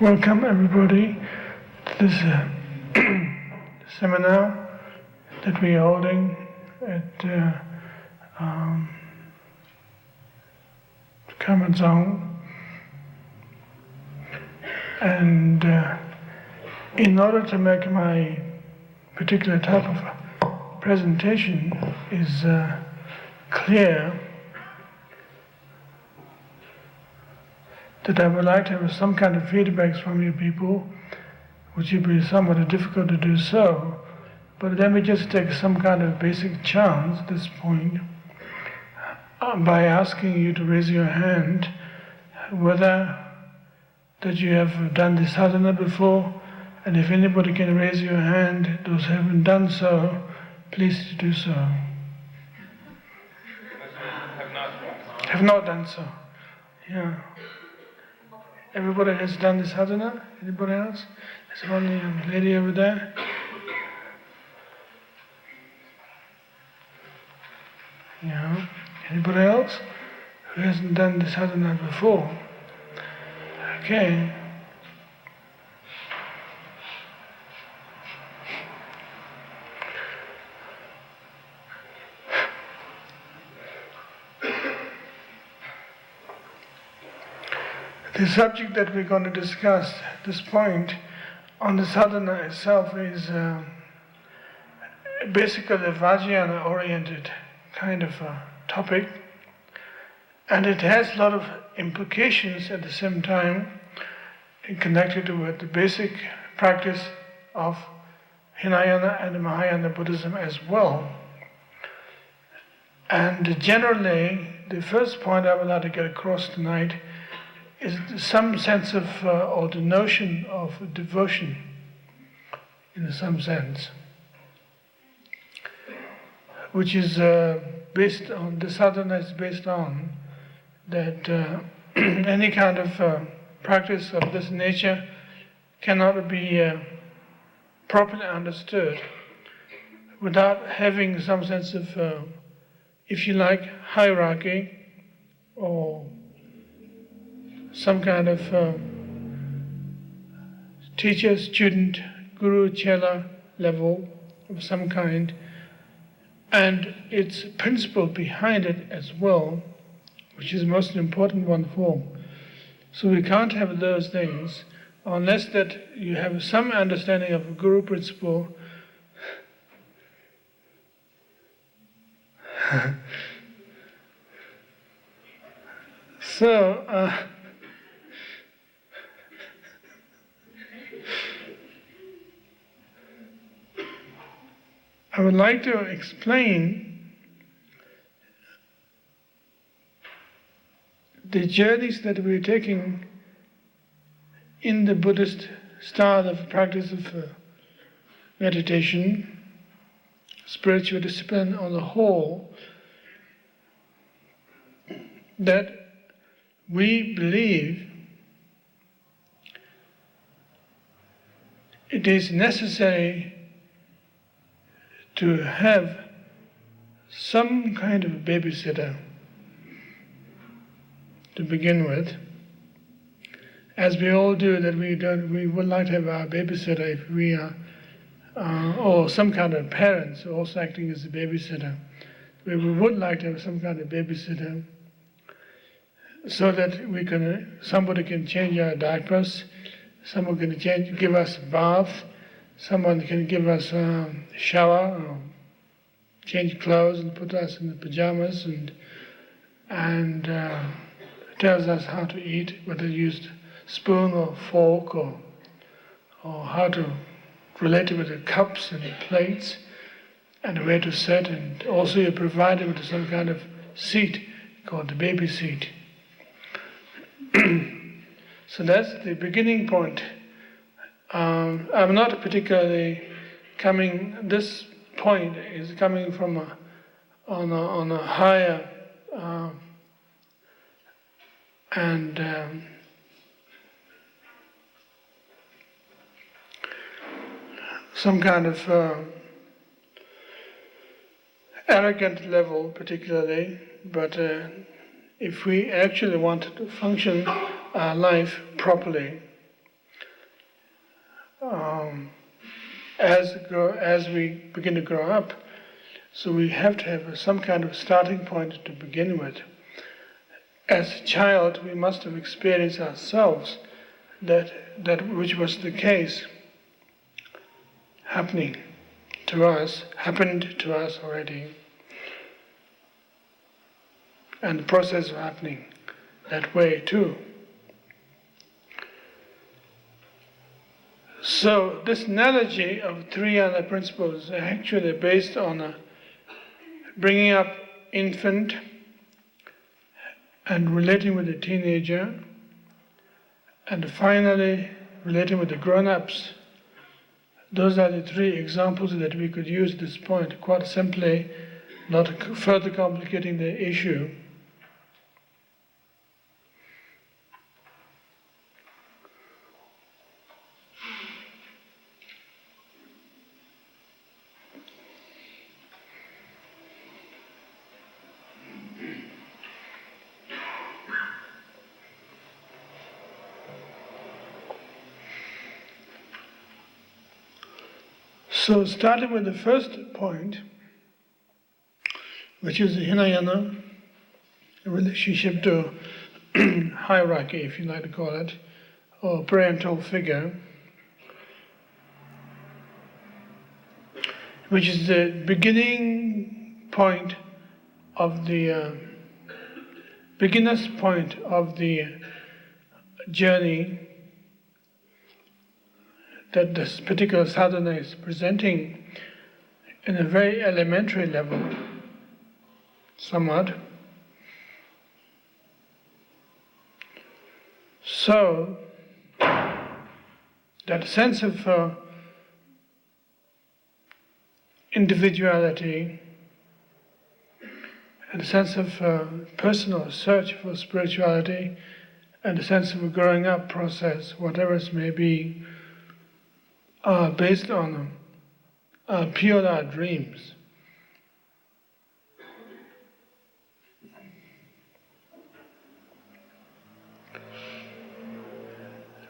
Welcome everybody to this seminar that we are holding at Karma Dzong. And in order to make my particular type of presentation is clear, that I would like to have some kind of feedbacks from you people, which will be somewhat difficult to do so, but let me just take some kind of basic chance at this point by asking you to raise your hand whether that you have done this sadhana before, and if anybody can raise your hand, those who haven't done so, please do so. Have not done so. Yeah. Everybody has done this sadhana? Anybody else? There's one young lady over there. Yeah. Anybody else who hasn't done this sadhana before? Okay. The subject that we're going to discuss at this point on the sadhana itself is basically a Vajrayana oriented kind of topic, and it has a lot of implications at the same time connected with the basic practice of Hinayana and Mahayana Buddhism as well. And generally, the first point I would like to get across tonight is some sense of, or the notion of devotion, in some sense, which is based on, the sadhana is based on that any kind of practice of this nature cannot be properly understood without having some sense of, if you like, hierarchy or some kind of teacher, student, guru, chela level of some kind, and its principle behind it as well, which is the most important one for. So we can't have those things unless that you have some understanding of a guru principle. So, I would like to explain the journeys that we're taking in the Buddhist style of practice of meditation, spiritual discipline on the whole, that we believe it is necessary to have some kind of babysitter to begin with, as we all do, that we would like to have our babysitter if we are, or some kind of parents also acting as a babysitter. We would like to have some kind of babysitter so that somebody can change our diapers, someone can give us a bath, someone can give us a shower, or change clothes and put us in the pajamas, and tells us how to eat, whether to use spoon or fork, or how to relate with the cups and the plates, and where to sit, and also you're provided with some kind of seat called the baby seat. So that's the beginning point. I'm not particularly this point is coming from on a higher and some kind of arrogant level particularly, but if we actually want to function our life properly, as we begin to grow up. So we have to have some kind of starting point to begin with. As a child, we must have experienced ourselves that which was the case happened to us already, and the process of happening that way too. So this analogy of Three Yana principles is actually based on bringing up infant and relating with the teenager, and finally relating with the grown-ups. Those are the three examples that we could use at this point, quite simply, not further complicating the issue. So starting with the first point, which is the Hinayana, relationship to hierarchy, if you like to call it, or parental figure, which is the beginning point of the beginner's point of the journey that this particular sadhana is presenting in a very elementary level, somewhat. So, that sense of individuality and a sense of personal search for spirituality and a sense of a growing up process, whatever it may be, are based on pure dreams.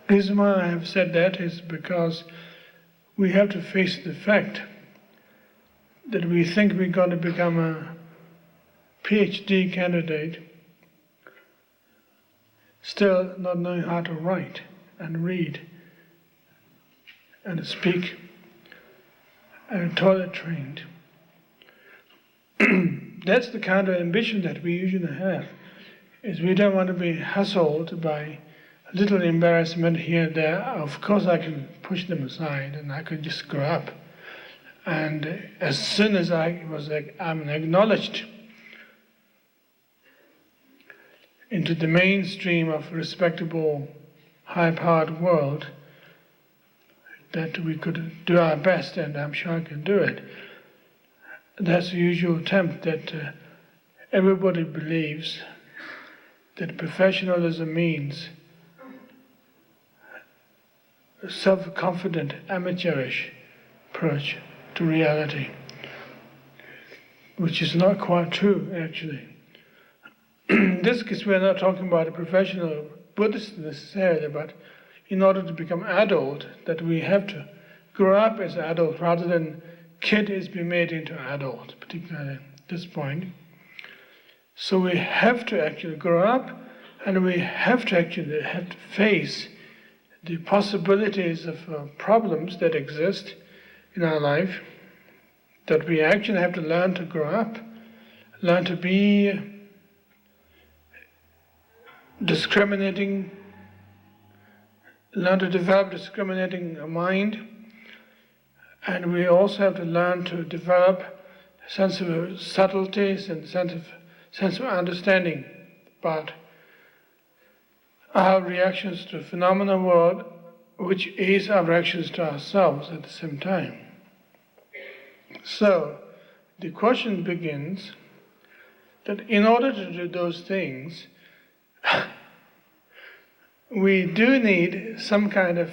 The reason why I have said that is because we have to face the fact that we think we're going to become a PhD candidate, still not knowing how to write and read and speak, and toilet trained. That's the kind of ambition that we usually have, is we don't want to be hustled by a little embarrassment here and there. Of course I can push them aside and I can just grow up. And as soon as I'm acknowledged into the mainstream of respectable, high-powered world, that we could do our best, and I'm sure I can do it. That's the usual attempt that everybody believes that professionalism means a self-confident, amateurish approach to reality, which is not quite true, actually. In this case, we're not talking about a professional Buddhist necessarily, but in order to become adult, that we have to grow up as adult rather than kid is being made into adult, particularly at this point. So we have to actually grow up, and we have to face the possibilities of problems that exist in our life, that we actually have to learn to grow up, learn to be discriminating, learn to develop discriminating mind, and we also have to learn to develop a sense of subtleties and sense of understanding about our reactions to the phenomenal world, which is our reactions to ourselves at the same time. So the question begins that in order to do those things, we do need some kind of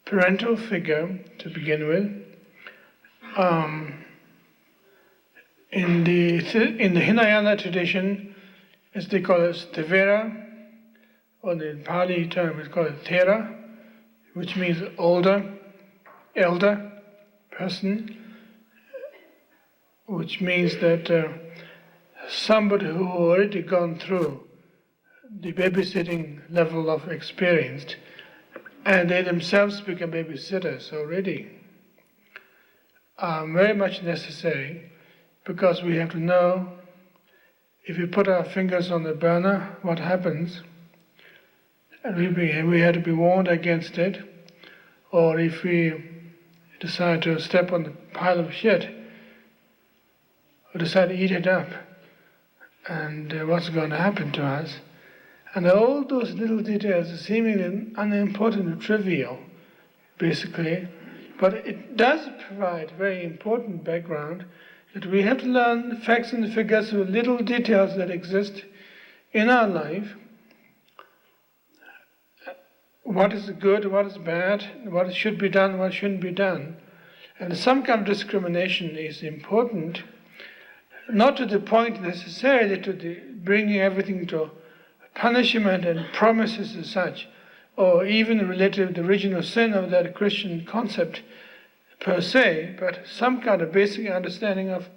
parental figure to begin with. In the Hinayana tradition, as they call it, Tevera, or the Pali term is called Thera, which means elder person, which means that somebody who already gone through the babysitting level of experience, and they themselves become babysitters already, are very much necessary, because we have to know if we put our fingers on the burner, what happens, and we have to be warned against it, or if we decide to step on the pile of shit, or decide to eat it up, and what's going to happen to us. And all those little details are seemingly unimportant and trivial, basically, but it does provide very important background that we have to learn the facts and the figures of little details that exist in our life. What is good, what is bad, what should be done, what shouldn't be done. And some kind of discrimination is important, not to the point necessarily to bringing everything to punishment and promises as such, or even related to the original sin of that Christian concept per se, but some kind of basic understanding of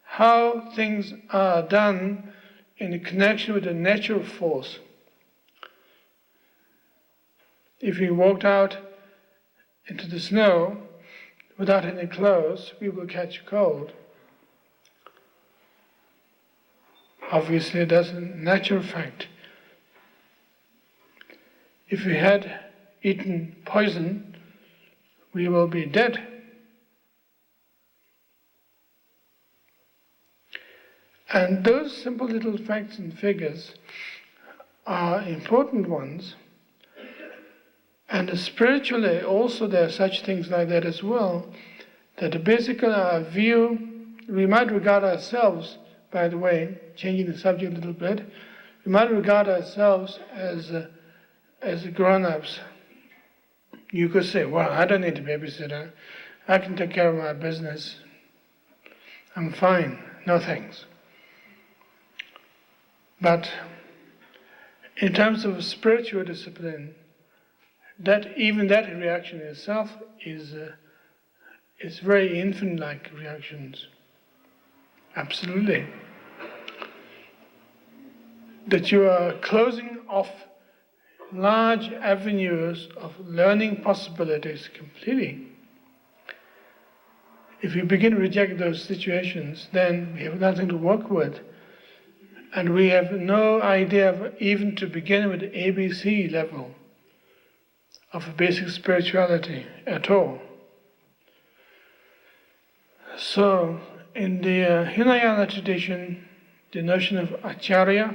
how things are done in connection with the natural force. If we walked out into the snow without any clothes, we will catch a cold. Obviously, that's a natural fact. If we had eaten poison, we will be dead. And those simple little facts and figures are important ones. And spiritually also there are such things like that as well, that basically our view, we might regard ourselves, by the way, changing the subject a little bit, we might regard ourselves as grown-ups. You could say, well, I don't need a babysitter. I can take care of my business. I'm fine. No thanks. But in terms of spiritual discipline, even that reaction itself is very infant-like reactions. Absolutely. That you are closing off large avenues of learning possibilities completely. If we begin to reject those situations, then we have nothing to work with. And we have no idea of even to begin with the ABC level of basic spirituality at all. So, in the Hinayana tradition, the notion of acharya,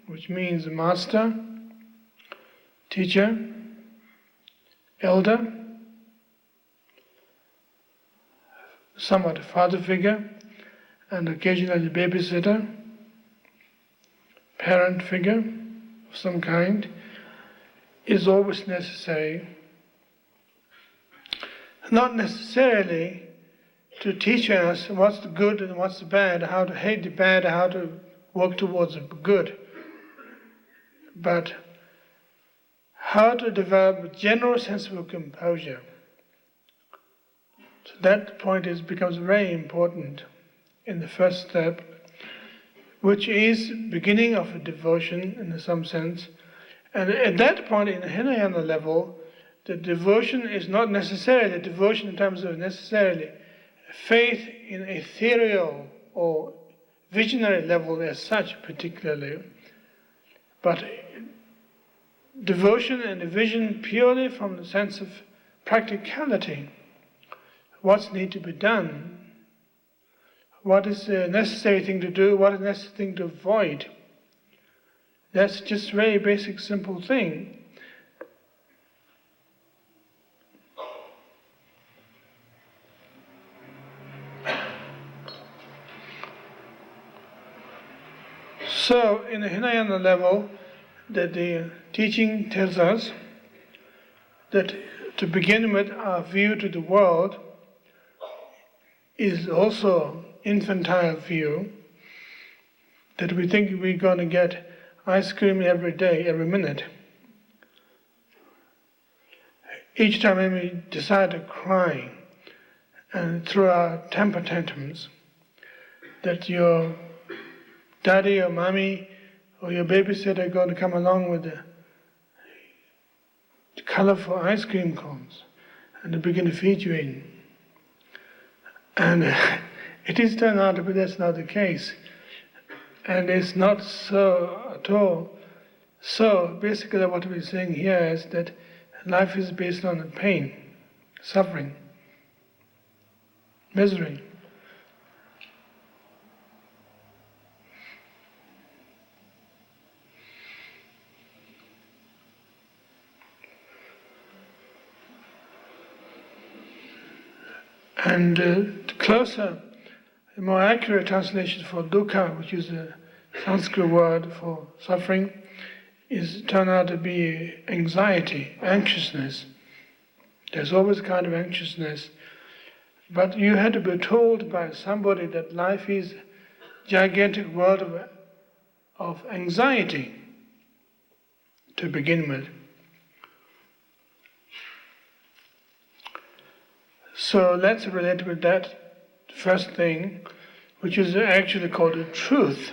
which means master, teacher, elder, somewhat father figure, and occasionally babysitter, parent figure of some kind, is always necessary. Not necessarily to teach us what's the good and what's the bad, how to hate the bad, how to work towards the good, but how to develop a general sense of composure. So that point becomes very important in the first step, which is beginning of a devotion in some sense. And at that point in the Hinayana level, the devotion is not necessarily devotion in terms of necessarily faith in ethereal or visionary level as such particularly, but devotion and vision purely from the sense of practicality. What's need to be done? What is the necessary thing to do? What is the necessary thing to avoid? That's just a very basic, simple thing. So, in the Hinayana level, the teaching tells us that to begin with, our view to the world is also infantile view, that we think we're going to get ice cream every day, every minute. each time when we decide to cry and throw our temper tantrums, that your daddy or mommy or your babysitter are going to come along with the colorful ice cream cones and they begin to feed you in. And it is turned out to be that's not the case. And it's not so at all. So basically what we're saying here is that life is based on pain, suffering, misery. And closer, a more accurate translation for dukkha, which is a Sanskrit word for suffering, is turned out to be anxiety, anxiousness. There's always kind of anxiousness. But you had to be told by somebody that life is a gigantic world of anxiety to begin with. So let's relate with that first thing, which is actually called a truth.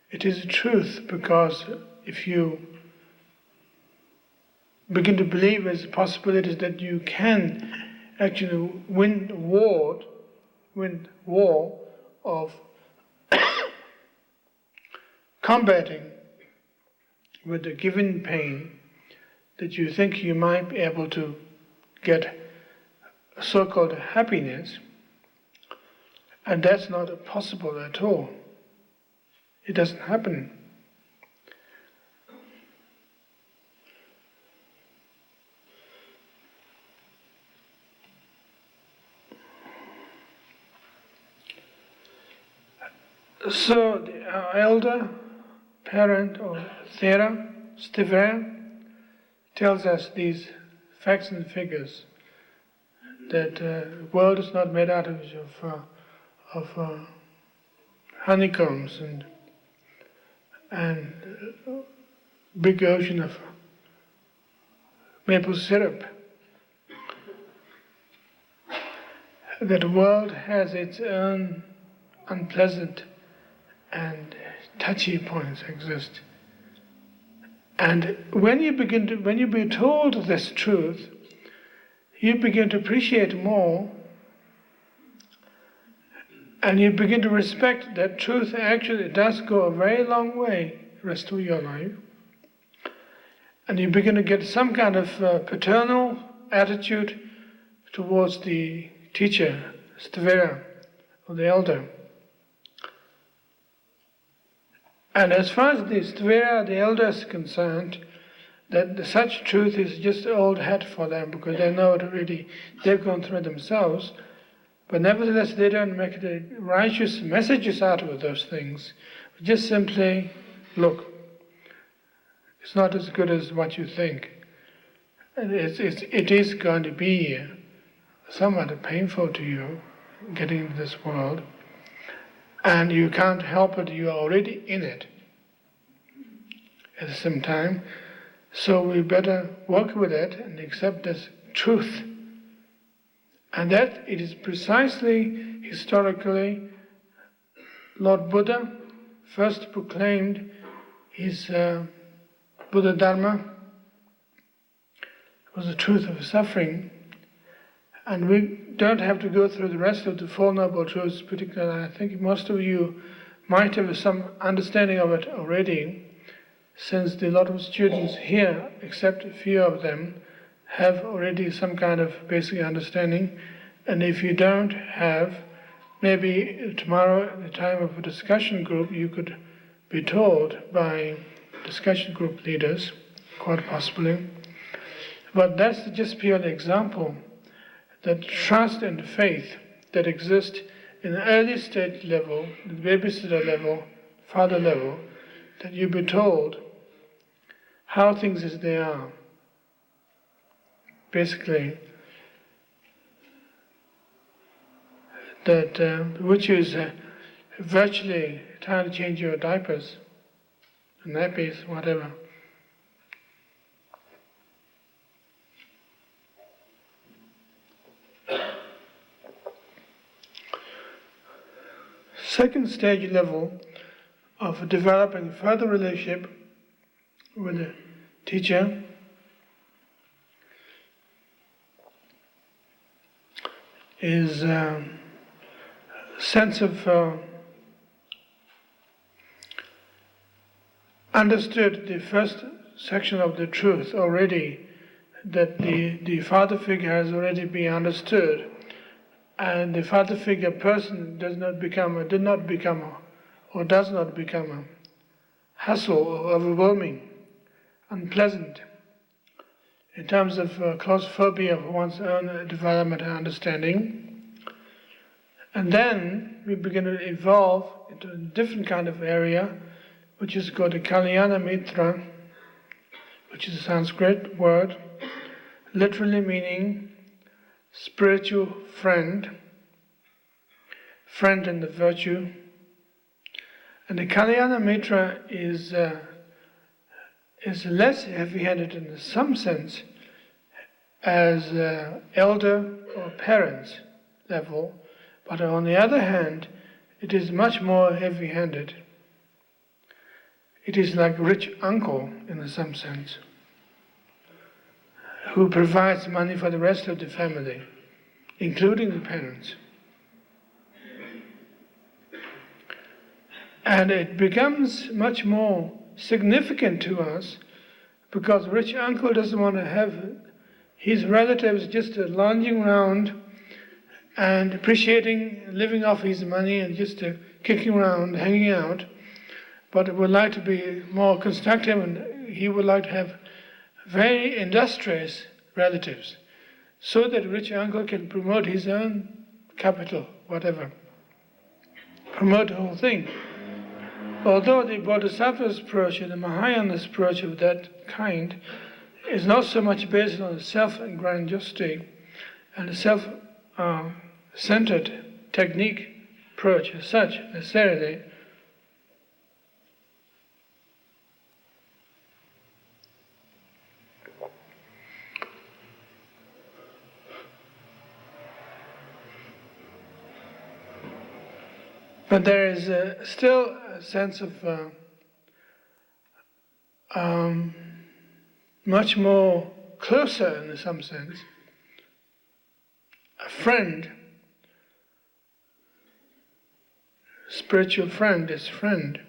It is a truth because if you begin to believe there's possibilities that you can actually win war of combating with the given pain, that you think you might be able to get so-called happiness, and that's not possible at all. It doesn't happen. So our elder parent or Thera, Stivera, tells us these facts and figures, that the world is not made out of honeycombs and big ocean of maple syrup. That the world has its own unpleasant and touchy points exist. And when you be told this truth, you begin to appreciate more, and you begin to respect that truth actually does go a very long way the rest of your life. And you begin to get some kind of paternal attitude towards the teacher, Stivera, or the elder. And as far as the Stivera, the elder, is concerned, that such truth is just old hat for them because they know it already, they've gone through it themselves. But nevertheless, they don't make the righteous messages out of those things. Just simply, look, it's not as good as what you think. And it is going to be somewhat painful to you getting into this world. And you can't help it, you are already in it at the same time. So we better work with it and accept this truth. And that it is precisely, historically, Lord Buddha first proclaimed his Buddha Dharma. It was the truth of suffering. And we don't have to go through the rest of the Four Noble Truths, particularly. I think most of you might have some understanding of it already, since a lot of students here, except a few of them, have already some kind of basic understanding. And if you don't have, maybe tomorrow at the time of a discussion group, you could be told by discussion group leaders, quite possibly. But that's just purely example. That trust and faith that exist in the early stage level, the babysitter level, father level, that you be told how things as they are. Basically, that which is virtually trying to change your diapers, nappies, whatever. second stage level of developing further relationship with the teacher is a sense of understood the first section of the truth already, that the father figure has already been understood, and the father figure person did not become a hassle or overwhelming, unpleasant, in terms of claustrophobia of one's own development and understanding. And then we begin to evolve into a different kind of area, which is called the Kalyana Mitra, which is a Sanskrit word, literally meaning spiritual friend, friend in the virtue. And the Kalyana Mitra is less heavy-handed in some sense as elder or parents level, but on the other hand, it is much more heavy-handed. It is like rich uncle in some sense, who provides money for the rest of the family, including the parents. And it becomes much more significant to us because rich uncle doesn't want to have his relatives just lounging around and appreciating living off his money and just kicking around, hanging out, but would like to be more constructive, and he would like to have very industrious relatives so that rich uncle can promote his own capital, whatever, promote the whole thing. Although the Bodhisattva's approach and the Mahayana approach of that kind is not so much based on self-grandiosity and a self-centered technique approach as such necessarily, but there is still a sense of much more closer in some sense, a friend, spiritual friend is friend.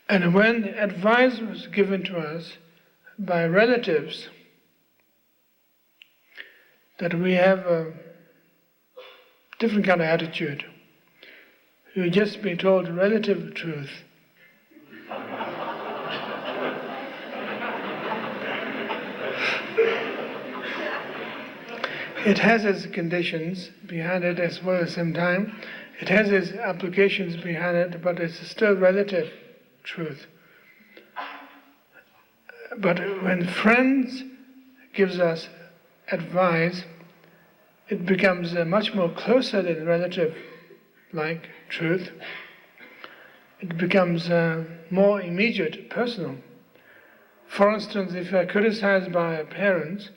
And when advice was given to us by relatives, that we have a different kind of attitude. You just be told relative truth. It has its conditions behind it as well at the same time. It has its applications behind it, but it's still relative truth. But when friends gives us advice, it becomes much more closer than relative like truth. It becomes more immediate, personal. For instance, if we're criticized by our parents,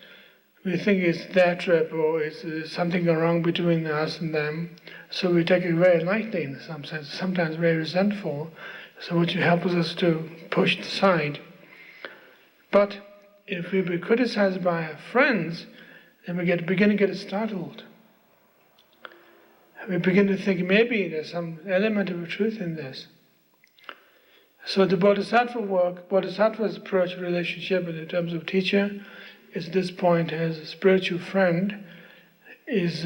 we think it's their trip or it's something wrong between us and them, so we take it very lightly in some sense, sometimes very resentful, so which helps us to push it aside. But if we be criticized by our friends, then we begin to get startled. We begin to think maybe there's some element of truth in this. So the Bodhisattva's approach relationship in terms of teacher is this point as a spiritual friend is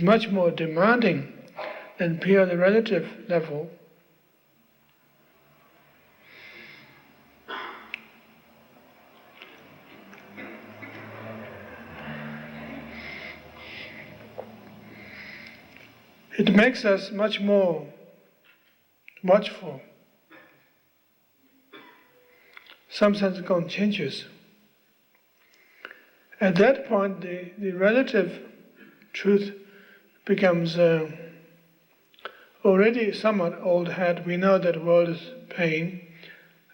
much more demanding than purely relative level. It makes us much more watchful, some sense conscientious. At that point, the relative truth becomes already somewhat old hat. We know that the world is pain,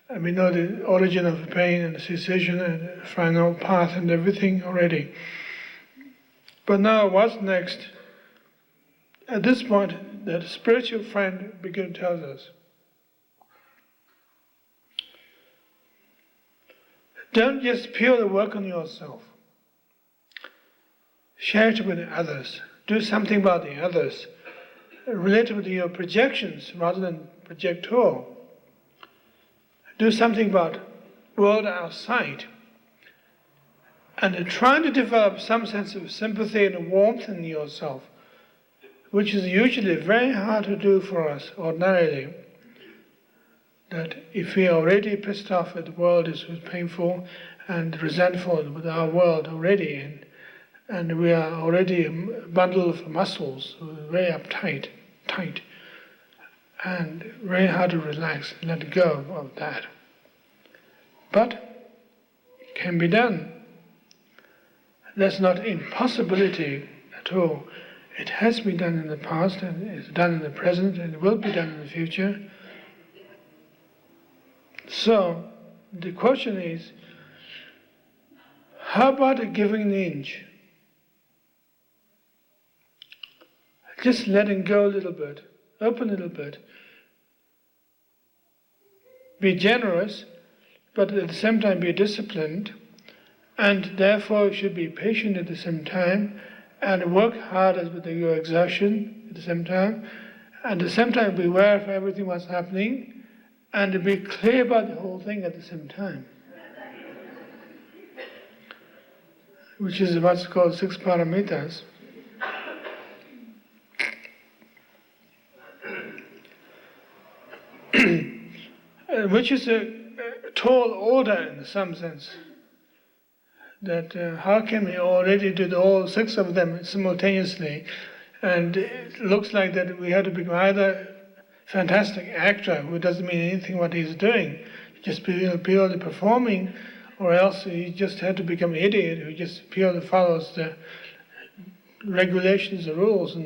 and we know the origin of pain and the cessation and the final path and everything already. But now what's next? At this point, that spiritual friend begins to tell us, don't just purely work on yourself. Share it with others. Do something about the others. Relate with your projections rather than projector. Do something about world outside. And trying to develop some sense of sympathy and warmth in yourself, which is usually very hard to do for us ordinarily. That if we are already pissed off at the world, is painful and resentful with our world already, and we are already a bundle of muscles, very uptight, tight, and very hard to relax, let go of that. But it can be done. That's not impossibility at all. It has been done in the past, and it's done in the present, and it will be done in the future. So, the question is, how about giving an inch? Just letting go a little bit, open a little bit. Be generous, but at the same time be disciplined, and therefore you should be patient at the same time, and work hard with your exertion at the same time, and at the same time be aware of everything what's happening, and be clear about the whole thing at the same time. Which is what's called 6 paramitas. Which is a tall order in some sense. That how can we already do all 6 of them simultaneously? And it looks like that we have to become either a fantastic actor who doesn't mean anything what he's doing, just purely performing, or else he just had to become an idiot who just purely follows the regulations, the rules,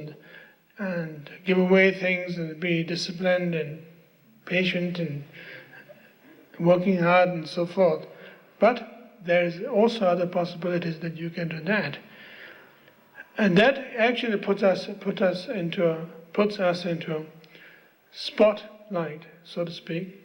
and give away things and be disciplined and patient and working hard and so forth. But there is also other possibilities that you can do that, and that actually puts us into spotlight, so to speak.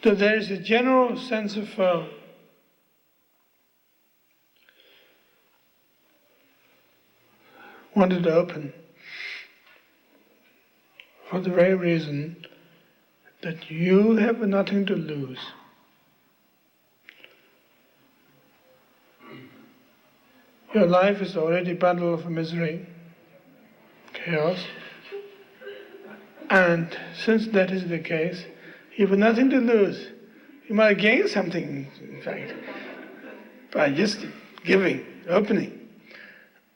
So there is a general sense of wanted to open for the very reason that you have nothing to lose. Your life is already a bundle of misery, chaos, and since that is the case, you have nothing to lose. You might gain something, in fact, by just giving, opening.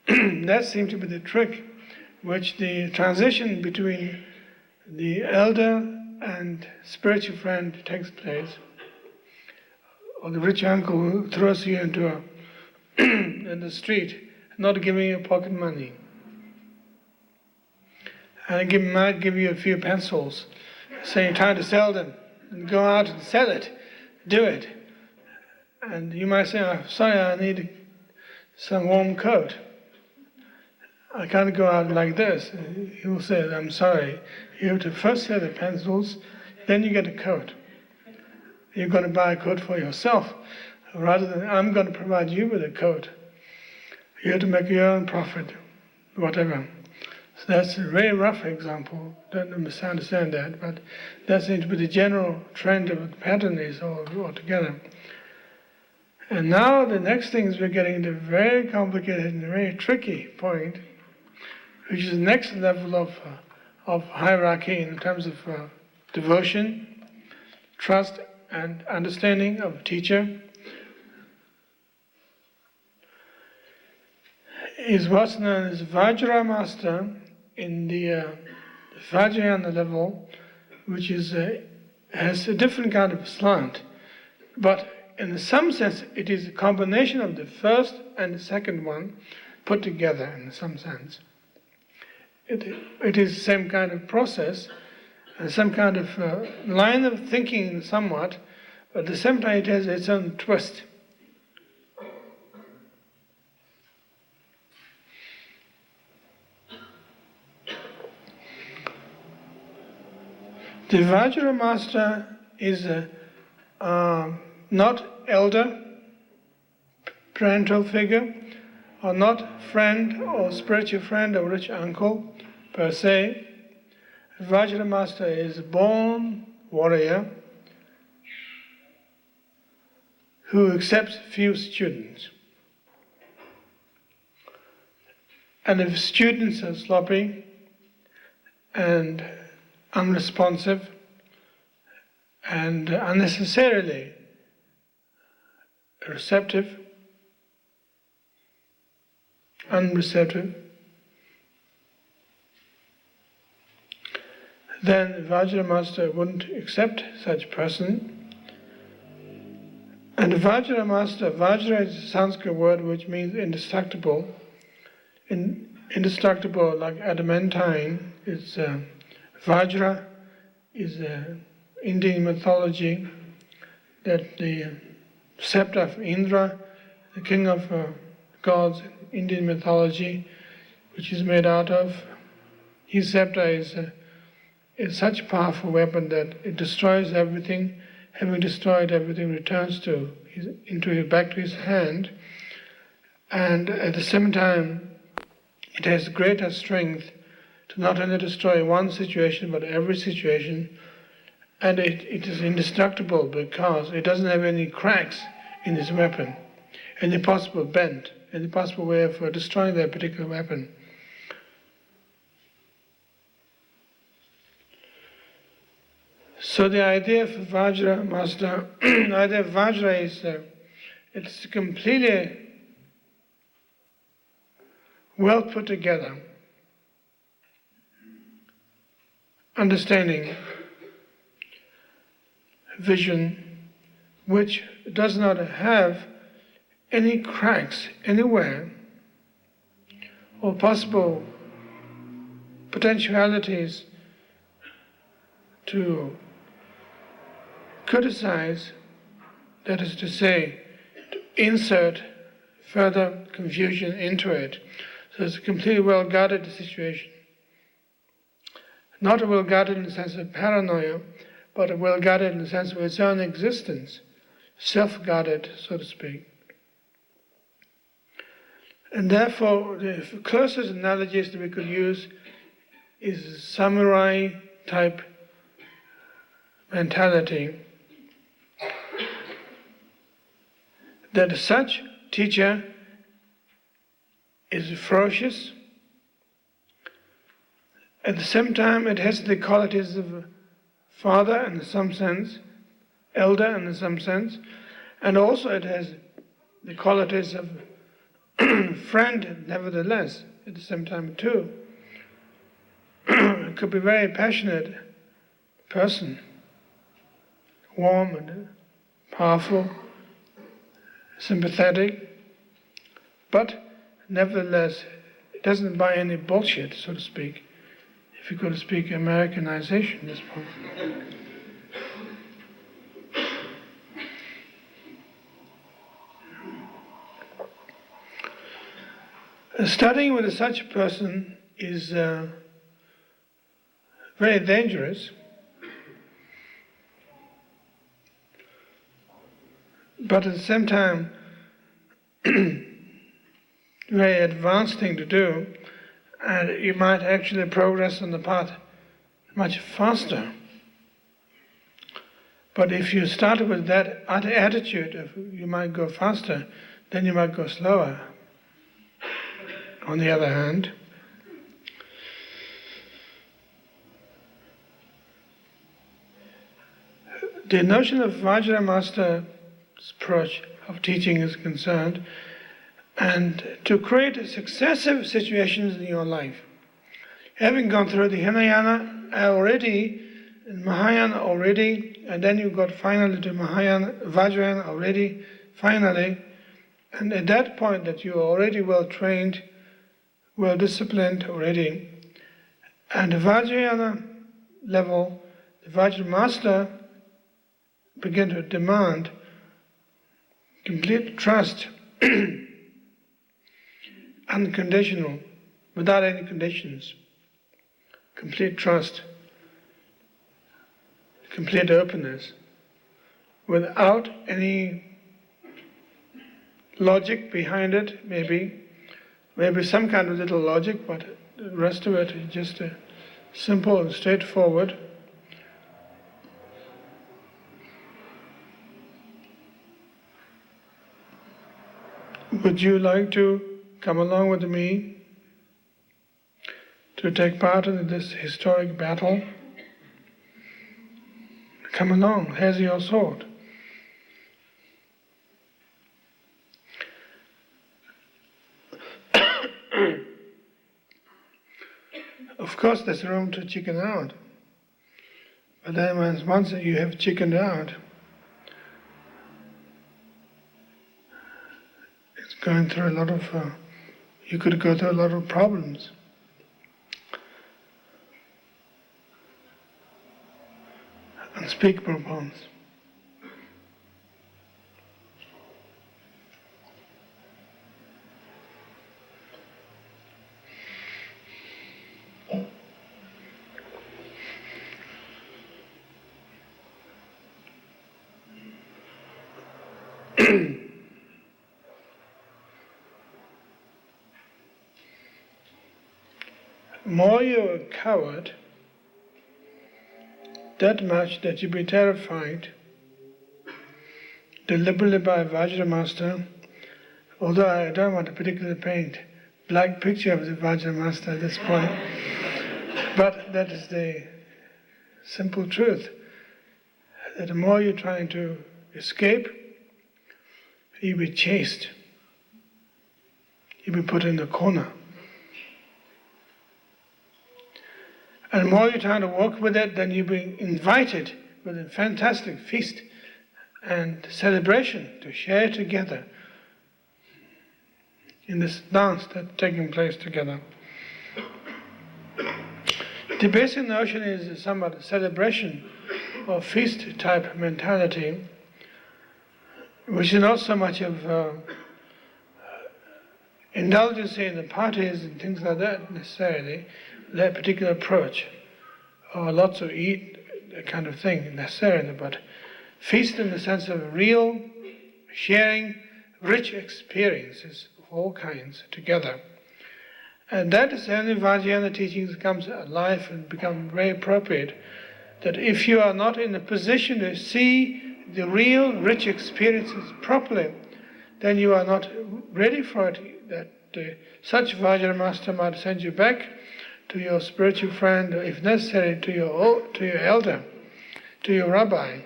That seems to be the trick, which the transition between the elder and spiritual friend takes place. Or the rich uncle who throws you into in the street, not giving you pocket money, and might give you a few pencils, saying try to sell them, and go out and sell it, do it. And you might say, oh, sorry, I need some warm coat. I can't go out like this. He will say, I'm sorry, you have to first sell the pencils, then you get a coat. You're going to buy a coat for yourself, rather than I'm going to provide you with a coat. You have to make your own profit, whatever. So that's a very rough example. Don't misunderstand that, but that seems to be the general trend of the pattern is altogether. And now the next thing is we're getting into a very complicated and very tricky point, which is the next level of hierarchy in terms of devotion, trust, and understanding of a teacher, is what's known as Vajra Master in the Vajrayana level, which has a different kind of slant. But in some sense, it is a combination of the first and the second one put together in some sense. it is the same kind of process, and some kind of line of thinking somewhat, but at the same time it has its own twist. The Vajra Master is not elder, parental figure, or not friend or spiritual friend or rich uncle per se. Vajra Master is a born warrior who accepts few students. And if students are sloppy and unresponsive and unnecessarily unreceptive, then Vajra Master wouldn't accept such person. And Vajra Master, Vajra is a Sanskrit word which means indestructible. Indestructible, like adamantine, is Vajra is Indian mythology, that the scepter of Indra, the king of gods, Indian mythology, which is made out of, his scepter is such a powerful weapon that it destroys everything. Having destroyed everything, returns back to his hand, and at the same time, it has greater strength to not only destroy one situation but every situation, and it is indestructible because it doesn't have any cracks in this weapon, any possible bend, any possible way of destroying that particular weapon. So the idea of Vajra Master, the idea of Vajra is it's completely well put together understanding, vision, which does not have any cracks anywhere or possible potentialities to criticize, that is to say, to insert further confusion into it. So it's a completely well-guarded situation. Not well-guarded in the sense of paranoia, but well-guarded in the sense of its own existence, self-guarded, so to speak. And therefore, the closest analogies that we could use is samurai-type mentality, that such teacher is ferocious. At the same time, it has the qualities of father in some sense, elder in some sense, and also it has the qualities of friend nevertheless at the same time too. It could be a very passionate person, warm and powerful, sympathetic, but nevertheless it doesn't buy any bullshit, so to speak, if you could speak Americanization at this point. Studying with such a person is very dangerous, but at the same time, very advanced thing to do, and you might actually progress on the path much faster. But if you start with that attitude of you might go faster, then you might go slower. On the other hand, the notion of Vajra Master's approach of teaching is concerned, and to create successive situations in your life. Having gone through the Hinayana already, in Mahayana already, and then you got finally to Mahayana, Vajrayana already, finally, and at that point that you are already well trained, well disciplined already, And the Vajrayana level, the Vajra Master began to demand complete trust, unconditional, without any conditions, complete trust, complete openness, without any logic behind it, maybe some kind of little logic, but the rest of it is just simple and straightforward. Would you like to come along with me to take part in this historic battle? Come along, here's your sword. Of course, there's room to chicken out. But then once you have chickened out, it's going through a lot of, you could go through a lot of problems. Unspeakable problems. More you're a coward, that much that you be terrified, deliberately by Vajra Master, although I don't want to particularly paint black picture of the Vajra Master at this point, but that is the simple truth, that the more you're trying to escape, you'll be chased, you'll be put in the corner. And the more you're trying to work with it, then you'll be invited with a fantastic feast and celebration to share together in this dance that's taking place together. The basic notion is somewhat a celebration or feast type mentality, which is not so much of indulgence in the parties and things like that necessarily, that particular approach, or lots of eat, that kind of thing necessarily, but feast in the sense of real sharing, rich experiences of all kinds together. And that is when the Vajrayana teachings comes alive and become very appropriate, that if you are not in a position to see the real rich experiences properly, then you are not ready for it, that such Vajra Master might send you back to your spiritual friend, or if necessary, to your elder, to your rabbi.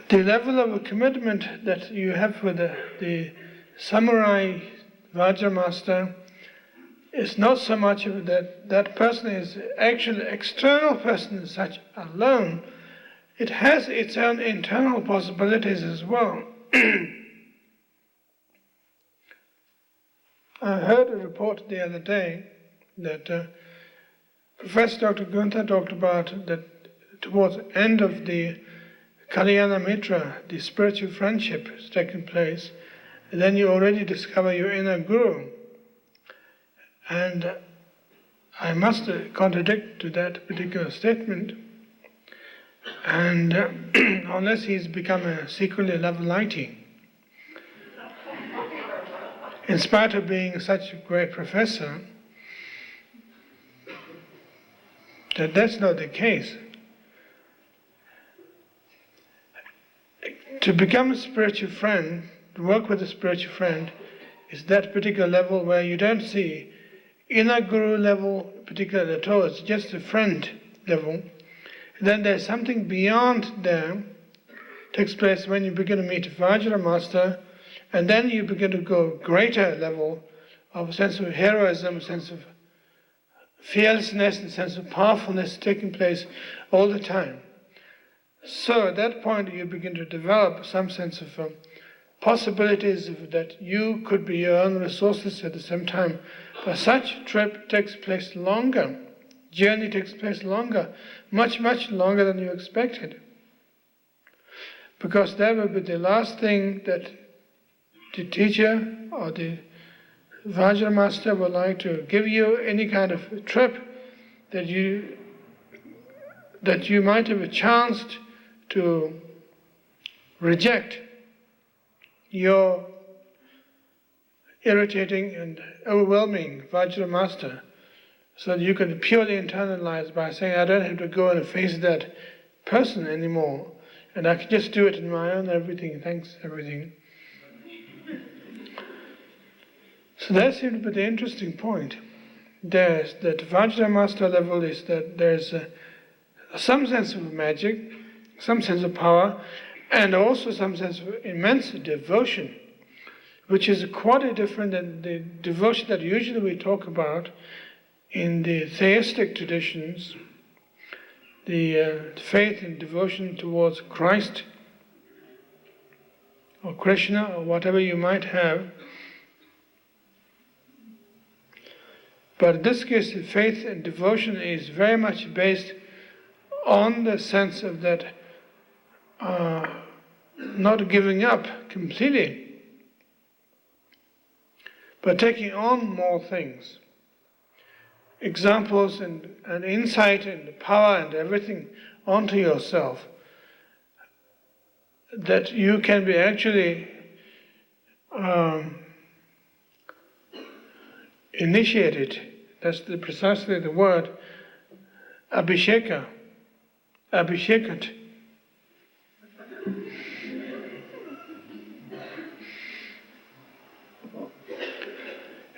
The level of commitment that you have with the samurai Vajra Master is not so much that person is actually external person as such alone. It has its own internal possibilities as well. I heard a report the other day that Professor Dr. Gunther talked about that towards the end of the Kalyana Mitra, the spiritual friendship is taking place, then you already discover your inner guru. And I must contradict to that particular statement, and unless he's become a secretly level 90. In spite of being such a great professor, that's not the case. To become a spiritual friend, to work with a spiritual friend, is that particular level where you don't see inner guru level particularly at all, it's just a friend level. Then there's something beyond there takes place when you begin to meet Vajra Master, and then you begin to go greater level of sense of heroism, sense of fearlessness and sense of powerfulness taking place all the time. So at that point you begin to develop some sense of possibilities that you could be your own resources at the same time. But such trip takes place longer, journey takes place longer, much, much longer than you expected. Because that will be the last thing that the teacher or the Vajra Master would like to give you, any kind of trip that you might have a chance to reject your irritating and overwhelming Vajra Master, so that you can purely internalize by saying, I don't have to go and face that person anymore, and I can just do it in my own everything, thanks, everything. So that seems to be the interesting point. There's that Vajra Master level is that there's some sense of magic, some sense of power, and also some sense of immense devotion, which is quite different than the devotion that usually we talk about in the theistic traditions, the faith and devotion towards Christ or Krishna or whatever you might have. But in this case, the faith and devotion is very much based on the sense of that not giving up completely, but taking on more things. Examples and insight and power and everything onto yourself, that you can be actually initiated. That's precisely the word, abhisheka, abhishekat.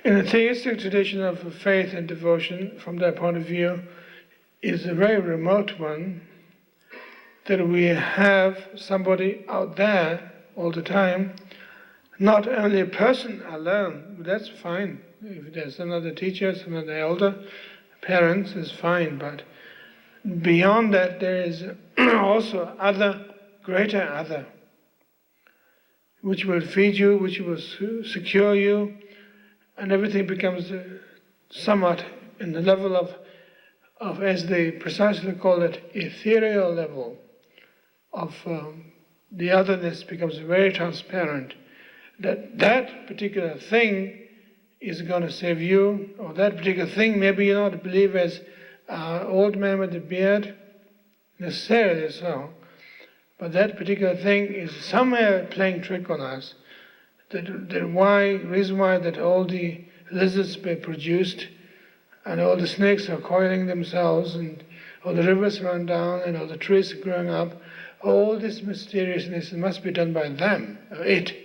In the theistic tradition of faith and devotion, from that point of view, is a very remote one, that we have somebody out there all the time, not only a person alone, but that's fine. If there's another teacher, some other elder, parents, is fine, but beyond that there is also other, greater other, which will feed you, which will secure you, and everything becomes somewhat in the level of, as they precisely call it, ethereal level of the otherness becomes very transparent. That particular thing is going to save you, or that particular thing, maybe you don't believe as old man with the beard, necessarily so, but that particular thing is somewhere playing trick on us. The reason why that all the lizards were produced, and all the snakes are coiling themselves, and all the rivers run down, and all the trees are growing up, all this mysteriousness must be done by them, or it,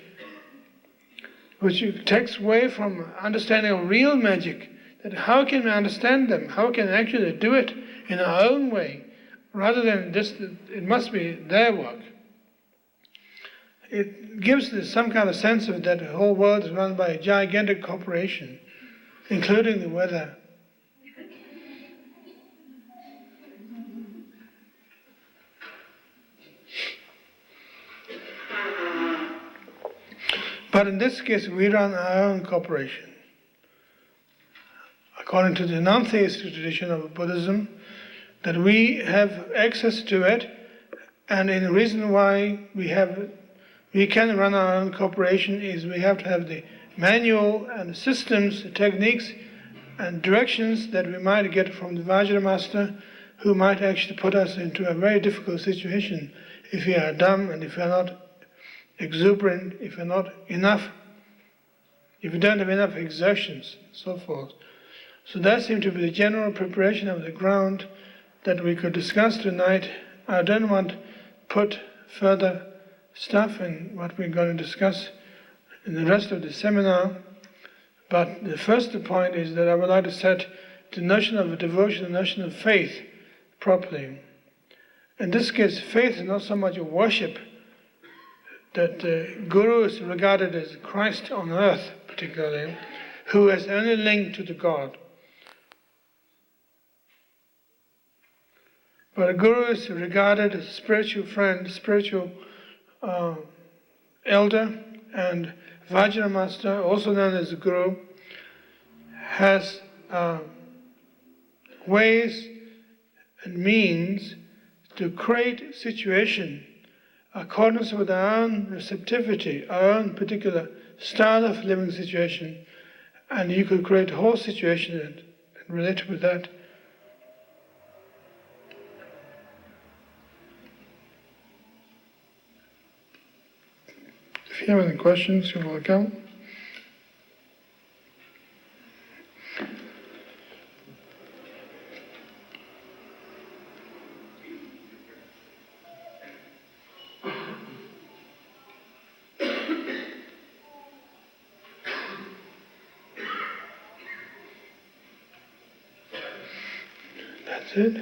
which takes away from understanding of real magic, that how can we understand them, how can we actually do it in our own way, rather than just, it must be their work. It gives some kind of sense of that the whole world is run by a gigantic corporation, including the weather. But in this case, we run our own corporation. According to the non-theistic tradition of Buddhism, that we have access to it, and the reason why we can run our own corporation is we have to have the manual and the systems, the techniques and directions that we might get from the Vajra Master, who might actually put us into a very difficult situation if we are dumb and if we are not exuberant, if we're not enough, if we don't have enough exertions, so forth. So that seemed to be the general preparation of the ground that we could discuss tonight. I don't want to put further stuff in what we're going to discuss in the rest of the seminar, but the first point is that I would like to set the notion of devotion, the notion of faith properly. In this case, faith is not so much a worship, that the Guru is regarded as Christ on earth, particularly, who has only link to the God. But a guru is regarded as a spiritual friend, spiritual elder, and Vajra Master, also known as a guru, has ways and means to create situation accordance with our own receptivity, our own particular style of living situation, and you could create a whole situation and relate with that. If you have any questions, you're welcome. That's it.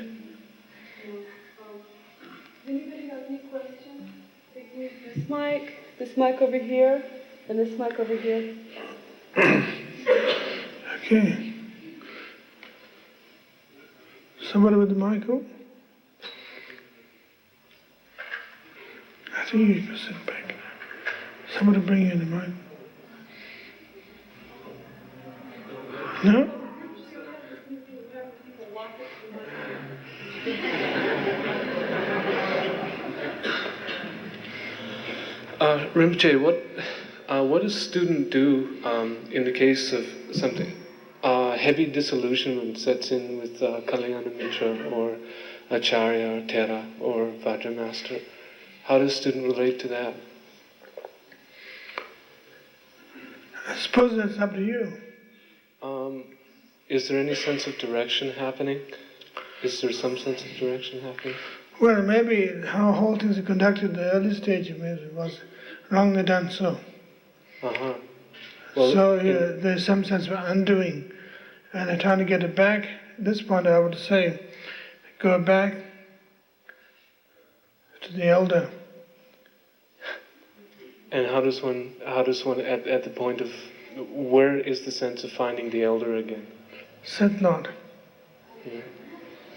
Anybody have any questions? They use this mic over here, and this mic over here. Okay. Somebody with the mic? Oh? I think you can sit back. Somebody bring you the mic. No? Rinpoche, what does a student do in the case of something heavy disillusionment sets in with Kalyana Mitra or Acharya or Thera or Vajra Master? How does a student relate to that? I suppose that's up to you. Is there any sense of direction happening? Is there some sense of direction happening? Well, maybe how whole things are conducted in the early stage maybe was wrongly done so. Uh-huh. Well, So there's some sense of undoing, and they're trying to get it back. At this point, I would say, go back to the elder. And how does one at the point of, where is the sense of finding the elder again? Sit not. Yeah.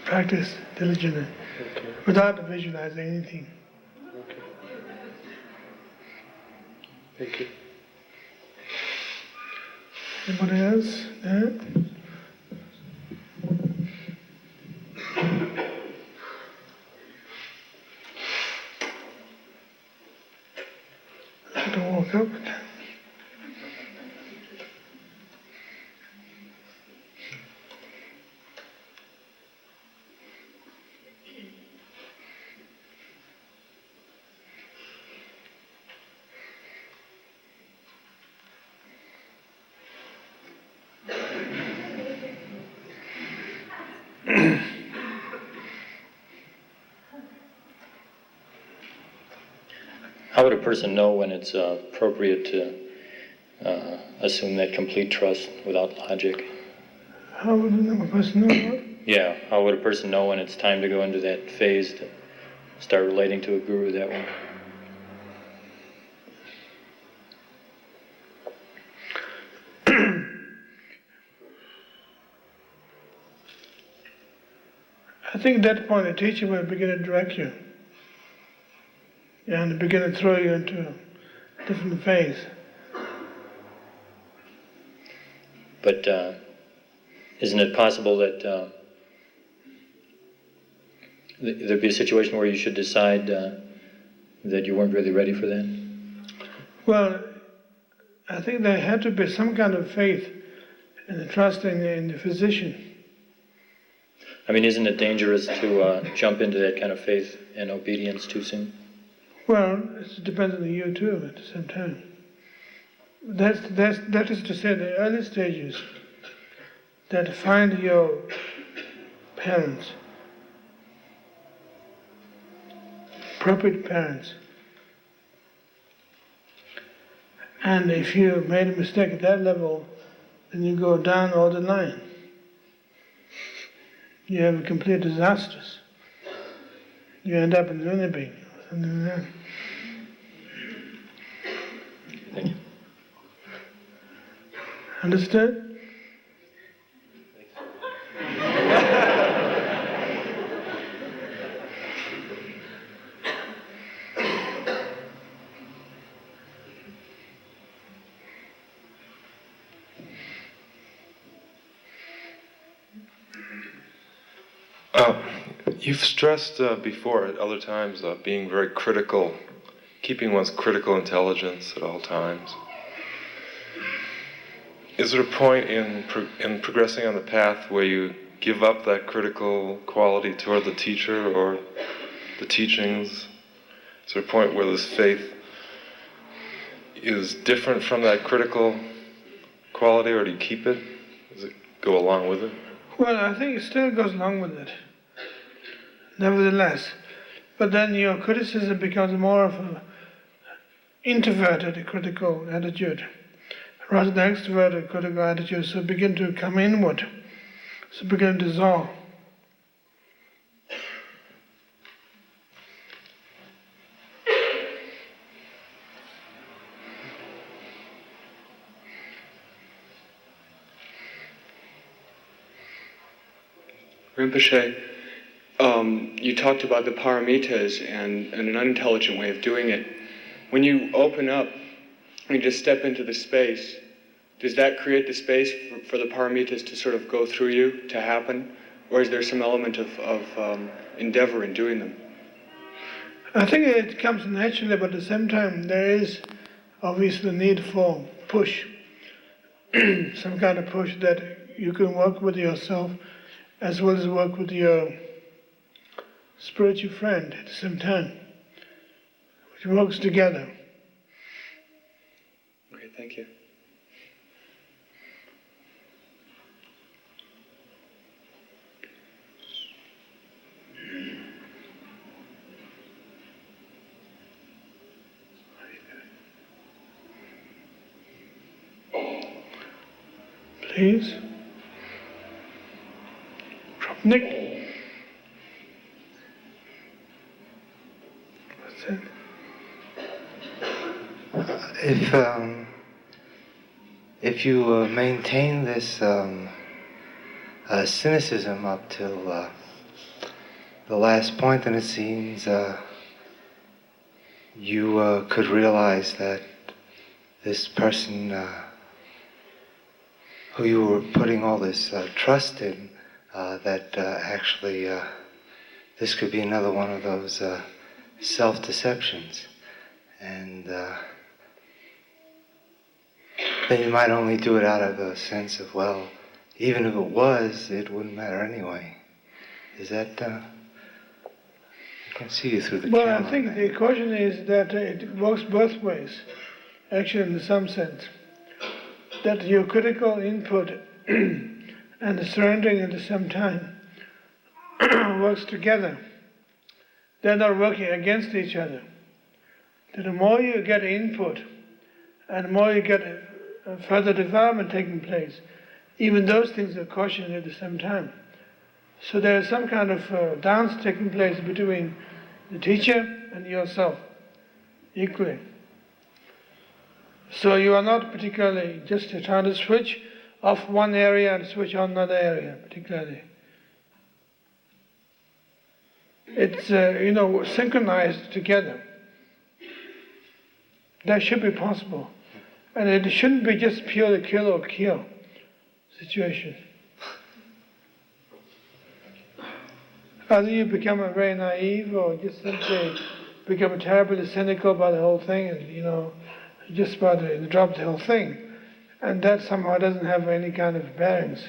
Practice diligently, Okay. without visualizing anything. Okay. Thank you. Anybody else? Yeah? I have to walk up. How would a person know when it's appropriate to assume that complete trust without logic? How would a person know what? Yeah, how would a person know when it's time to go into that phase to start relating to a guru that way? I think at that point the teacher will begin to direct you. Yeah, and begin to throw you into a different phase. But isn't it possible that there'd be a situation where you should decide that you weren't really ready for that? Well, I think there had to be some kind of faith and the trust in the physician. I mean, isn't it dangerous to jump into that kind of faith and obedience too soon? Well, it depends on you too at the same time. That is to say, the early stages that find your parents, appropriate parents. And if you made a mistake at that level, then you go down all the line. You have a complete disaster. You end up in lunacy or something like that. Thank you. Understood? You've stressed before at other times being very critical, keeping one's critical intelligence at all times. Is there a point in progressing on the path where you give up that critical quality toward the teacher or the teachings? Is there a point where this faith is different from that critical quality, or do you keep it? Does it go along with it? Well, I think it still goes along with it, nevertheless. But then your criticism becomes more of an introverted critical attitude rather than extroverted critical attitude, so begin to come inward, so begin to dissolve. Rinpoche, you talked about the paramitas and an unintelligent way of doing it. When you open up and you just step into the space, does that create the space for the paramitas to sort of go through you, to happen? Or is there some element of endeavor in doing them? I think it comes naturally, but at the same time there is obviously the need for push, some kind of push that you can work with yourself as well as work with your spiritual friend at the same time, which works together. Okay, thank you. Please. Nick. What's that? If you maintain this cynicism up till the last point, then it seems you could realize that this person who you were putting all this trust in, that actually this could be another one of those self-deceptions. And then you might only do it out of a sense of, well, even if it was, it wouldn't matter anyway. Is that... I can see you through the camera. Well, I think the question is that it works both ways, actually in some sense. That your critical input and the surrendering at the same time works together. They're not working against each other. That the more you get input and the more you get further development taking place, even those things are cautioned at the same time. So there is some kind of dance taking place between the teacher and yourself, equally. So you are not particularly just trying to switch off one area and switch on another area, particularly. It's, synchronized together. That should be possible. And it shouldn't be just purely kill or kill situation. Either you become very naive or just simply become terribly cynical about the whole thing and, just about to drop the whole thing. And that somehow doesn't have any kind of bearings.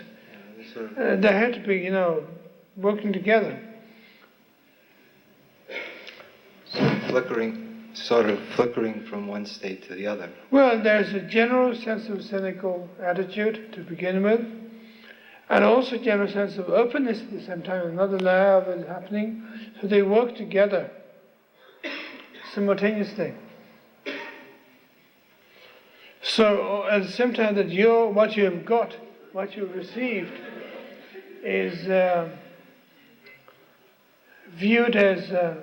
They have to be, working together. Sort of flickering from one state to the other. Well, there's a general sense of cynical attitude to begin with, and also a general sense of openness at the same time, another layer of it happening. So they work together simultaneously. So at the same time that what you have got, what you've received, is viewed as a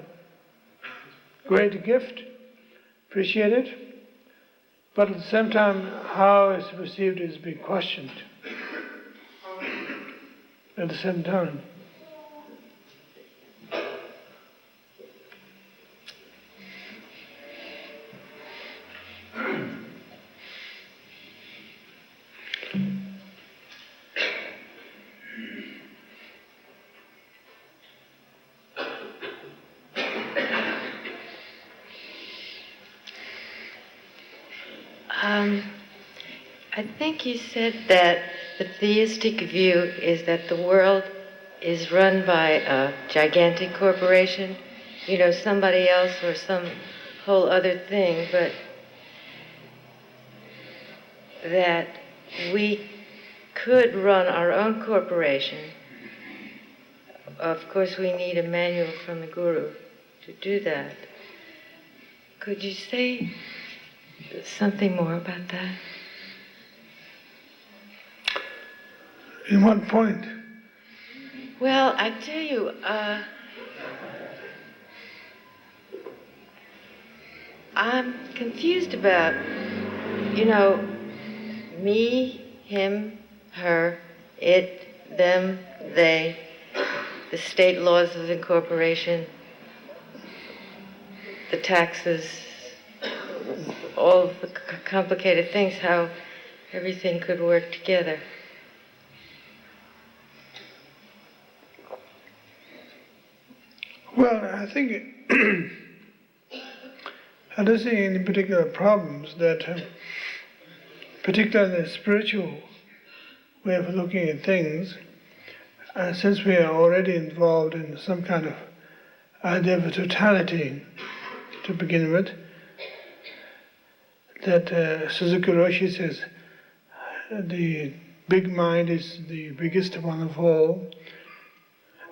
great gift, appreciated, but at the same time how it's received is being questioned at the same time. I think you said that the theistic view is that the world is run by a gigantic corporation, somebody else or some whole other thing, but that we could run our own corporation. Of course, we need a manual from the Guru to do that. Could you say something more about that? In what point? Well, I tell you, I'm confused about, me, him, her, it, them, they, the state laws of incorporation, the taxes, all the complicated things, how everything could work together. Well, I think I don't see any particular problems that, particularly the spiritual way of looking at things, since we are already involved in some kind of idea of totality to begin with, that Suzuki Roshi says the big mind is the biggest one of all,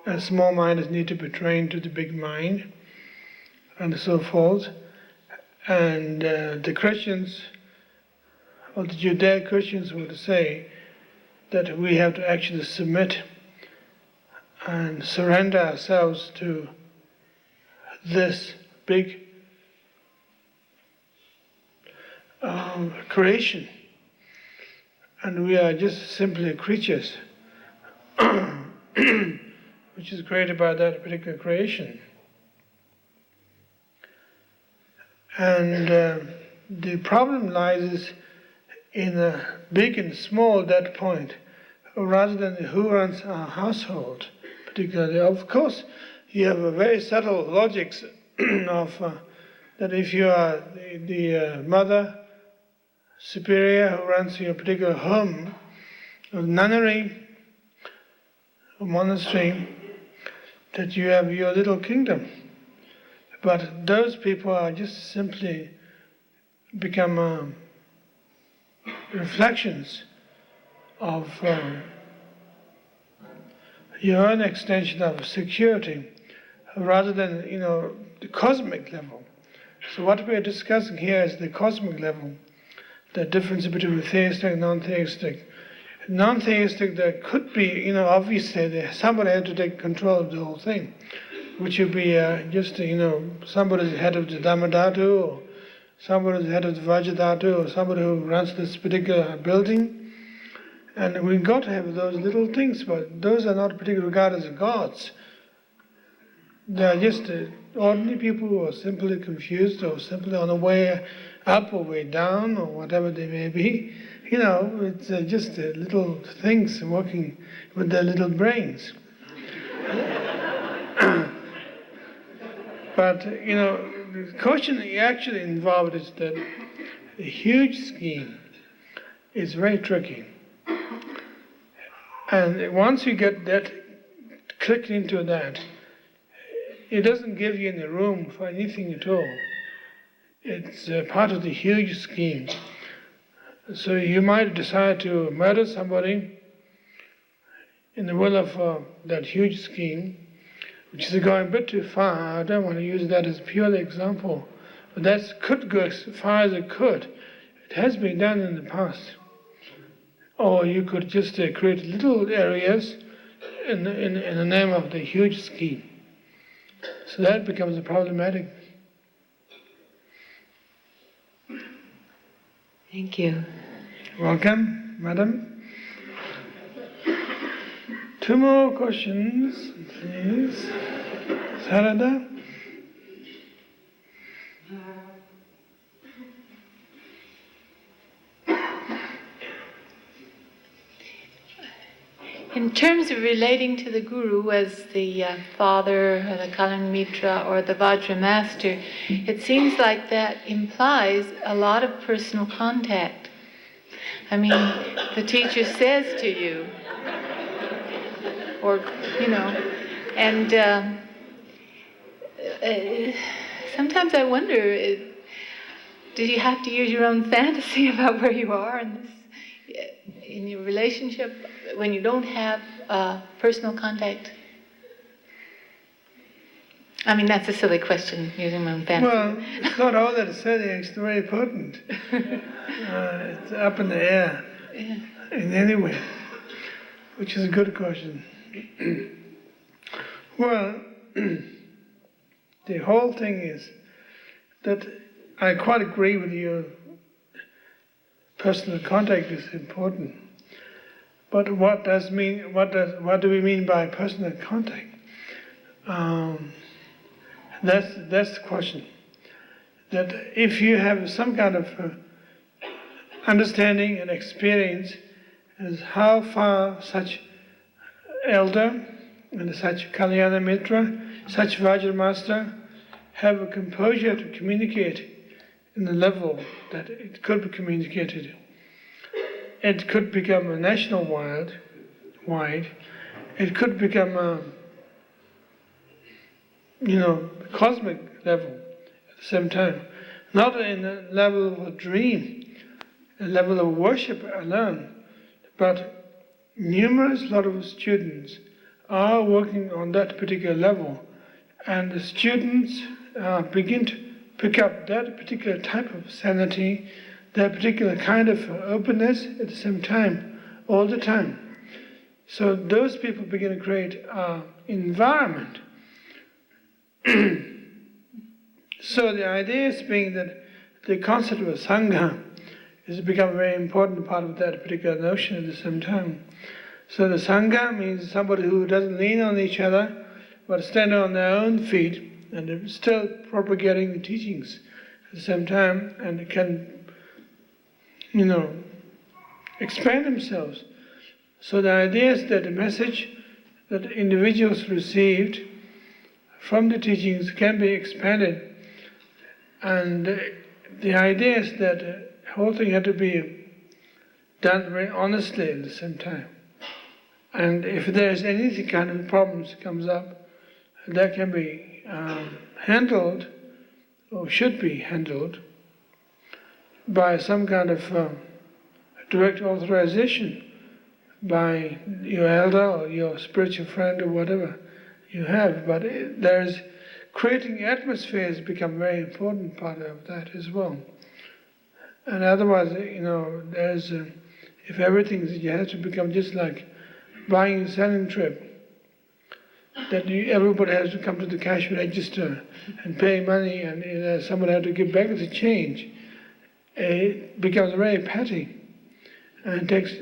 and small mind need to be trained to the big mind, and so forth. And the Christians, or the Judeo-Christians would say that we have to actually submit and surrender ourselves to this big creation, and we are just simply creatures which is created by that particular creation. And the problem lies in big and small at that point, rather than who runs our household, particularly. Of course, you have a very subtle logics of that if you are the mother superior who runs your particular home, or nunnery, or monastery, that you have your little kingdom. But those people are just simply become reflections of your own extension of security, rather than the cosmic level. So what we are discussing here is the cosmic level, the difference between theistic and non-theistic. Non-theistic, there could be, obviously somebody had to take control of the whole thing, which would be just, somebody's head of the Dhammadhatu, or somebody's head of the Vajradhatu, or somebody who runs this particular building. And we've got to have those little things, but those are not particularly regarded as gods. They are just ordinary people who are simply confused, or simply on the way up or way down, or whatever they may be. It's just little things working with their little brains. But, the question actually involved is that the huge scheme is very tricky. And once you get that, clicked into that, it doesn't give you any room for anything at all. It's part of the huge scheme. So you might decide to murder somebody in the will of that huge scheme, which is going a bit too far. I don't want to use that as a pure example, but that could go as far as it could. It has been done in the past. Or you could just create little areas in the name of the huge scheme. So that becomes problematic. Thank you. Welcome, madam. 2 more questions, please. Sarada? In terms of relating to the Guru as the father, or the Kalyan Mitra, or the Vajra Master, it seems like that implies a lot of personal contact. I mean, the teacher says to you, or, and sometimes I wonder, did you have to use your own fantasy about where you are in your relationship when you don't have personal contact? I mean, that's a silly question, using my own fantasy. Well, it's not all that silly, it's very important. It's up in the air in any way, which is a good question. Well, the whole thing is that I quite agree with you. Personal contact is important, but what do we mean by personal contact? That's the question. That if you have some kind of understanding and experience as how far such elder and such Kalyana Mitra, such Vajra Master have a composure to communicate in the level that it could be communicated. It could become a national wide. It could become a cosmic level at the same time. Not in a level of a dream, a level of worship alone, but numerous lot of students are working on that particular level, and the students begin to pick up that particular type of sanity, that particular kind of openness at the same time, all the time. So those people begin to create an environment. So the idea is being that the concept of a Sangha has become a very important part of that particular notion at the same time. So the Sangha means somebody who doesn't lean on each other, but stand on their own feet, and they're still propagating the teachings at the same time, and can, expand themselves. So the idea is that the message that individuals received from the teachings can be expanded, and the idea is that the whole thing had to be done very honestly at the same time. And if there's any kind of problems comes up, that can be handled, or should be handled, by some kind of direct authorization by your elder or your spiritual friend or whatever you have. But there's creating atmosphere has become a very important part of that as well. And otherwise, there's if everything you have to become just like buying and selling trip, that everybody has to come to the cash register and pay money, and someone has to give back the change. It becomes very petty, and it takes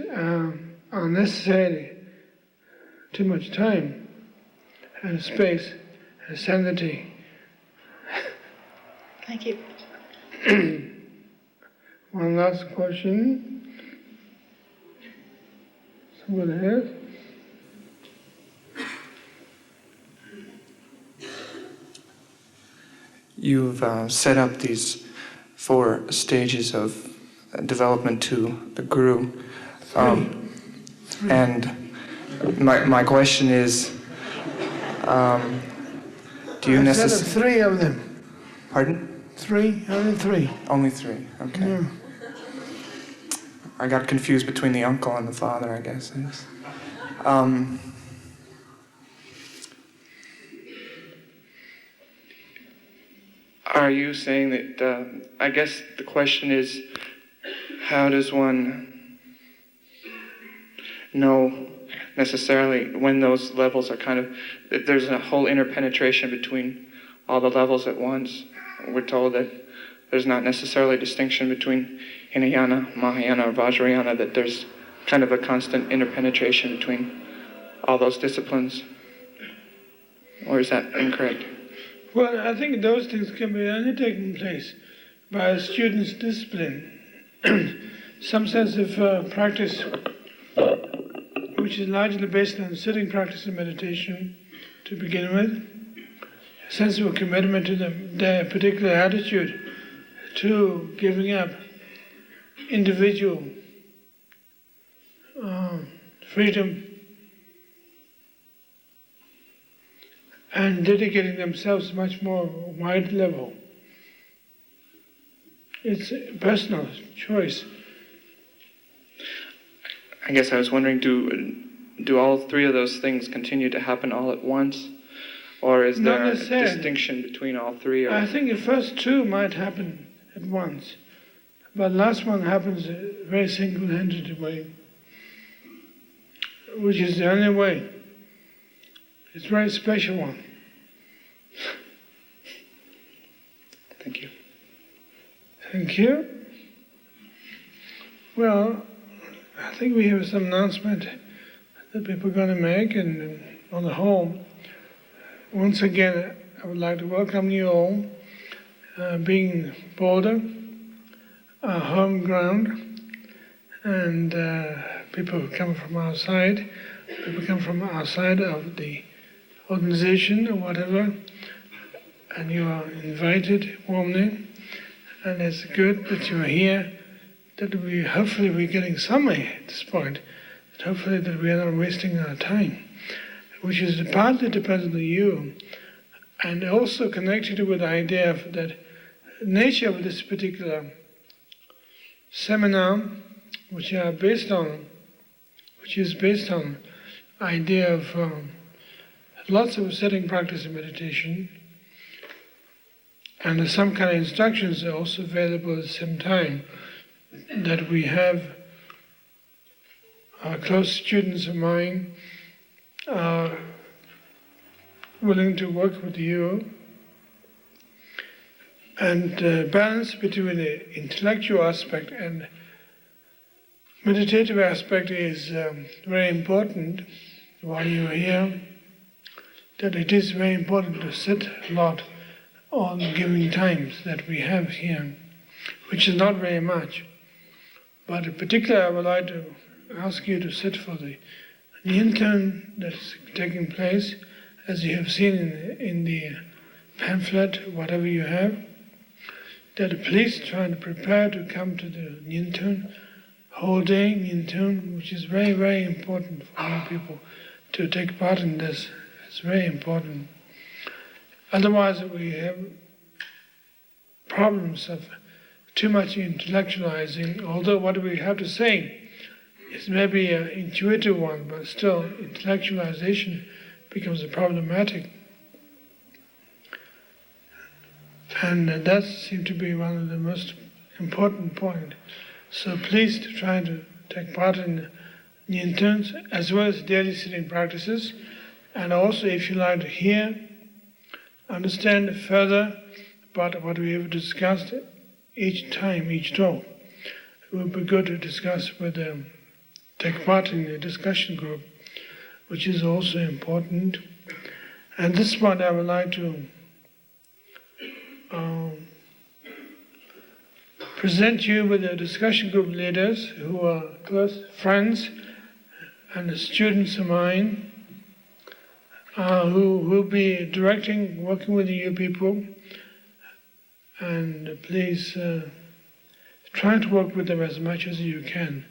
unnecessarily too much time and space and sanity. Thank you. One last question. Somebody else? You've set up these 4 stages of development to the Guru. And my question is, do you necessarily... 3 of them. Pardon? 3, only 3. Only 3, okay. Yeah. I got confused between the uncle and the father, I guess. Are you saying that, I guess the question is, how does one know necessarily when those levels are that there's a whole interpenetration between all the levels at once? We're told that there's not necessarily a distinction between Hinayana, Mahayana, or Vajrayana, that there's kind of a constant interpenetration between all those disciplines. Or is that incorrect? Well, I think those things can be only taking place by a student's discipline, some sense of practice, which which is largely based on sitting practice and meditation to begin with, a sense of commitment to their particular attitude to giving up individual freedom and dedicating themselves much more wide level. It's a personal choice. I guess I was wondering, do all three of those things continue to happen all at once? Or is there a distinction between all three? Or? I think the first two might happen at once, but the last one happens a very single-handed way, which is the only way. It's a very special one. Thank you. Thank you. Well, I think we have some announcement that people are going to make, and on the whole, once again, I would like to welcome you all, being Boulder, our home ground, and people who come from outside, people come from outside of the organization or whatever, and you are invited warmly, and it's good that you are here, that we hopefully we're getting somewhere at this point, that hopefully that we are not wasting our time, which is partly dependent on you, and also connected with the idea of that nature of this particular seminar, which is based on idea of lots of sitting practice and meditation, and some kind of instructions are also available at the same time, that we have close students of mine willing to work with you, and balance between the intellectual aspect and meditative aspect is very important while you are here, that it is very important to sit a lot on giving times that we have here, which is not very much. But in particular, I would like to ask you to sit for the yin that's taking place, as you have seen in the pamphlet, whatever you have, that please try to prepare to come to the yin whole day yin, which is very, very important for young people to take part in this. It's very important. Otherwise, we have problems of too much intellectualizing, although what we have to say is maybe an intuitive one, but still intellectualization becomes problematic. And that seems to be one of the most important points. So please try to take part in yin as well as daily sitting practices, and also if you like to hear, understand further about what we have discussed each time, each talk, it would be good to discuss with them, take part in the discussion group, which is also important. And this one I would like to present you with the discussion group leaders who are close friends and students of mine, who will be directing, working with you people, and please try to work with them as much as you can.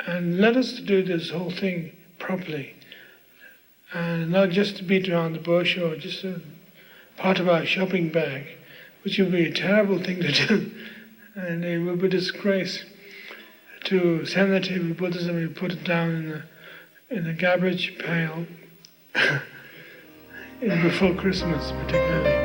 And let us do this whole thing properly, and not just beat around the bush or just a part of our shopping bag, which would be a terrible thing to do, and it would be a disgrace to sanity of Buddhism. We put it down in the garbage pail before Christmas, particularly.